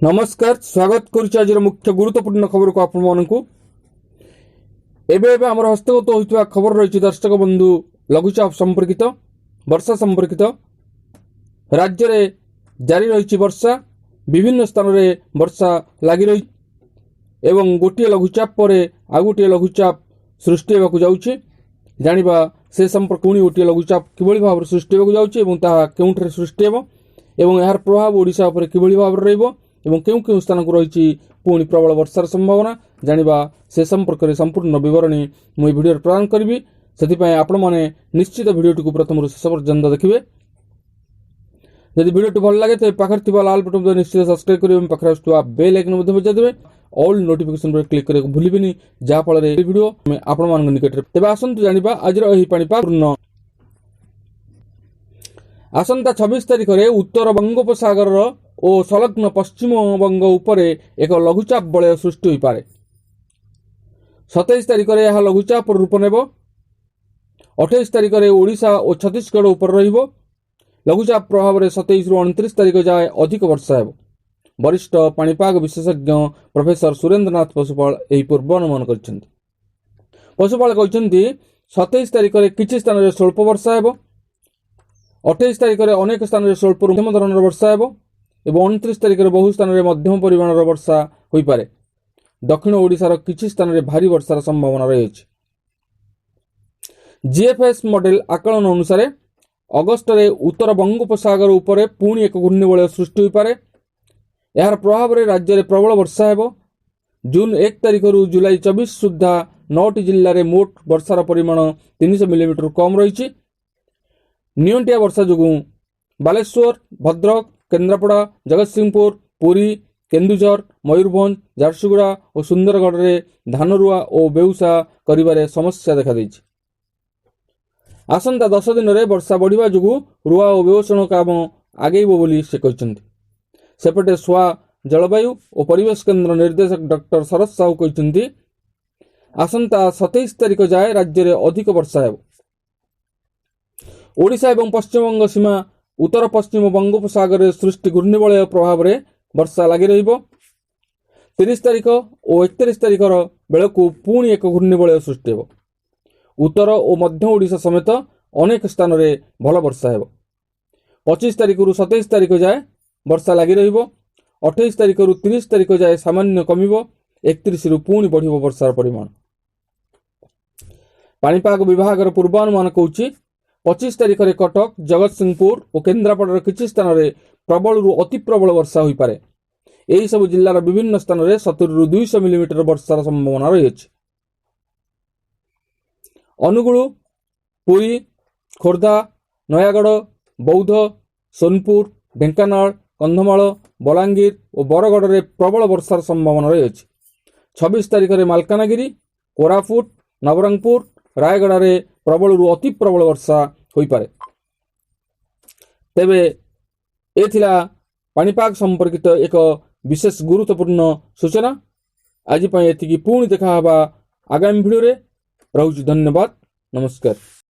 नमस्कार स्वागत करुच्ची आज मुख्य गुरुत्वपूर्ण खबर को आपण मानकु एबे आमर हस्तगत होइतवा खबर रही दर्शक बंधु लघुचाप संपर्कित वर्षा संपर्कित राज्य रे जारी रही वर्षा विभिन्न स्थान रे वर्षा लागि रही एवं गोटे लघुचाप पर आ गोटे लघुचाप सृष्टि होगा जाउछि जानिबा से संपर्क पुणी गोटे लघुचाप किभଳି भाव सृष्टि होगा जाउछि एवं ताहा केउठरे सृष्टि हेबो एवं यार प्रभाव ओडिशा पर किभଳି भाव रहइबो एवं केउ केउ स्थान को रही पुणी प्रबल वर्षार संभावना जानिबा से संपर्क में संपूर्ण विवरणी मु वीडियो प्रदान करी से आपण मैंने निश्चित वीडियो प्रथम शेष पर्यंत देखिए। यदि वीडियो भल लगे तो पाखे लाल बटन निश्चित सब्सक्राइब करेंगे पाखे आसुवा बेल आइकन बजाय देवे ऑल नोटिफिकेशन पर क्लिक करने भूलिनी जहाँफल वीडियो आपण निकट में तेज आसतु जाना आज पाणीपाग आसंता 26 तारिख में उत्तर बंगोपसागर और संलग्न पश्चिम बंग उपर एक लघुचाप बलय सृष्टि हो पारे। 27 तारिख में यह लघुचाप रूप नेब। 28 तारिख में ओडिशा और छत्तीसगढ़ उपर रहिबो। लघुचाप प्रभाव में 27 रु 29 तारिख जाए अधिक वर्षा हेबो। वरिष्ठ पाणीपाग विशेषज्ञ प्रोफेसर सुरेंद्रनाथ पशुपाल यह पूर्वानुमान करछन्ति। पशुपाल कहछन्ति 27 तारिख में किछि स्थान में स्वल्प वर्षा हेबो। 28 तारिख में अनेक स्थान में स्वल्प मध्यम धरण वर्षा हेबो एवं 29 तारिख में बहु स्थान में मध्यम परिमाण वर्षा हो पारे। दक्षिण ओडिशार किछि स्थान में भारी वर्षार संभावना रही। जीएफएस मॉडल आकलन अनुसार अगस्ट रे उत्तर बंगोपसागर उपर पुणी एक घूर्णिबलय सृष्टि हो पारे। यार प्रभाव में राज्य में प्रबल वर्षा हेबो। जून 1 तारिख रु जुलाई 24 सुधा 9टी जिले में मोट वर्षार परिमाण 300 मिलीमीटर कम रही। नियंटिया वर्षा जो बालेश्वर भद्रक केन्द्रापड़ा जगतसिंहपुर पुरी केन्दुझर मयूरभंज झारसुगुड़ा और सुंदरगढ़ में धान रुआ और बेउसा करिबारे समस्या देखा देछि। आसंता 10 दिन में वर्षा बढ़िबा जुगु रुआ और बेउषण काम आगेइबो बोली से कहछन्ति। सेपटे स्वा जलवायु और परिवेश केन्द्र निर्देशक डॉक्टर शरद साहू कहछन्ति आसंता 27 तारिख जाए राज्य में अधिक वर्षा हेबो। ओडिशा एवं पश्चिमबंग सीमा उत्तर पश्चिम बंगोपसागर सृष्टि घूर्णिबलय प्रभाव में वर्षा लगी रहिबो। 30 तारिख और 31 तारिख बेलू पुणी एक घूर्णिबलय सृष्टि हेबो। उत्तर और मध्य ओडिशा समेत अनेक स्थान में भल वर्षा हेबो। 25 तारिख रु 27 तारिख जाए वर्षा लगी रहिबो। 28 तारिख रु 30 तारिख जाए सामान्य कमिबो। 31 रु पुणी बढ़िबो वर्षार परिमाण। पाणीपाग विभाग पूर्वानुमान कहूछि 25 तारिख में कटक जगतसिंहपुर और केन्द्रापड़ा किसी स्थान में प्रबल रु अति प्रबल वर्षा हो पारे। यही सब जिलार विभिन्न स्थान में 70 रु 200 मिलीमीटर वर्षार संभावना रही। अनुगुल पुरी खोर्धा नयागढ़ बौद्ध सोनपुर ढेंकानाल कंधमाल बलांगीर और बरगढ़ में प्रबल वर्षार संभावना रही। 26 तारिख में मालकानगिरी कोरापुट नवरंगपुर रायगढ़ में प्रबल रु अति प्रबल वर्षा हो पारे। तेबे एथिला पाणीपाग संपर्कित एक विशेष गुरुत्वपूर्ण सूचना। आज एतिकी पुणी देखा आगामी वीडियो रे। रहुछि धन्यवाद नमस्कार।